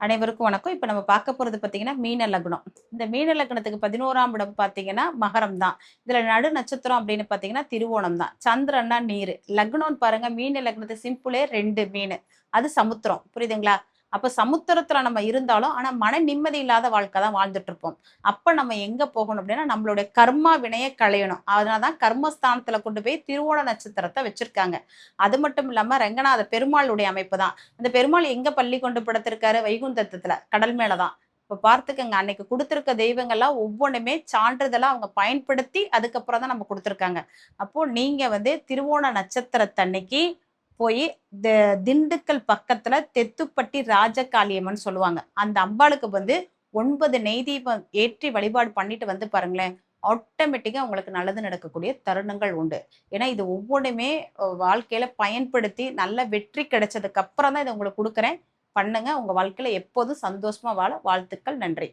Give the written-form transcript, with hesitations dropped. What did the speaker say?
அனைவருக்கும் வணக்கம். இப்ப நம்ம பார்க்க போறது பார்த்தீங்கன்னா, மீன லக்னம். இந்த மீன லக்னத்துக்கு 11ஆம் இடம் பார்த்தீங்கன்னா, மகரம் தான். இதுல நடு நட்சத்திரம் அப்படின்னு பார்த்தீங்கன்னா, திருவோணம் தான். சந்திரன்னா நீரு. லக்னம்னு பாருங்க, மீன லக்னத்து சிம்பிளே 2 மீனு. அது சமுத்திரம். புரியுதுங்களா? அப்ப சமுத்திரத்துல நம்ம இருந்தாலும், ஆனா மன நிம்மதி இல்லாத வாழ்க்கை தான் வாழ்ந்துட்டு இருப்போம். அப்ப நம்ம எங்க போகணும் அப்படின்னா, நம்மளுடைய கர்மா வினைய களையணும். அதனால தான் கர்மஸ்தானத்துல கொண்டு போய் திருவோண நட்சத்திரத்த வச்சிருக்காங்க. அது மட்டும் இல்லாம, ரங்கநாத பெருமாளுடைய அமைப்பு தான். அந்த பெருமாள் எங்க பள்ளி கொண்டு படுத்திருக்காரு? வைகுந்தத்துல, கடல் மேல தான். இப்ப பார்த்துக்கங்க, அன்னைக்கு குடுத்திருக்க தெய்வங்கள்லாம் ஒவ்வொன்னுமே சான்றிதழா அவங்க பயன்படுத்தி, அதுக்கப்புறம் தான் நம்ம குடுத்துருக்காங்க. அப்போ நீங்க திருவோண நட்சத்திரத்தன்னைக்கு போயி தி திண்டுக்கல் பக்கத்துல தெத்துப்பட்டி ராஜகாளியம்மன் சொல்லுவாங்க. அந்த அம்பாளுக்கு 9 நெய் தீபம் ஏற்றி வழிபாடு பண்ணிட்டு வந்து பாருங்களேன், ஆட்டோமேட்டிக்கா உங்களுக்கு நல்லது நடக்கக்கூடிய தருணங்கள் உண்டு. ஏன்னா, இது ஒவ்வொன்னுமே வாழ்க்கையில பயன்படுத்தி நல்ல வெற்றி கிடைச்சதுக்கு அப்புறம் தான் இத உங்களுக்கு குடுக்குறேன். பண்ணுங்க. உங்க வாழ்க்கையில எப்போதும் சந்தோஷமா வாழ வாழ்த்துக்கள். நன்றி.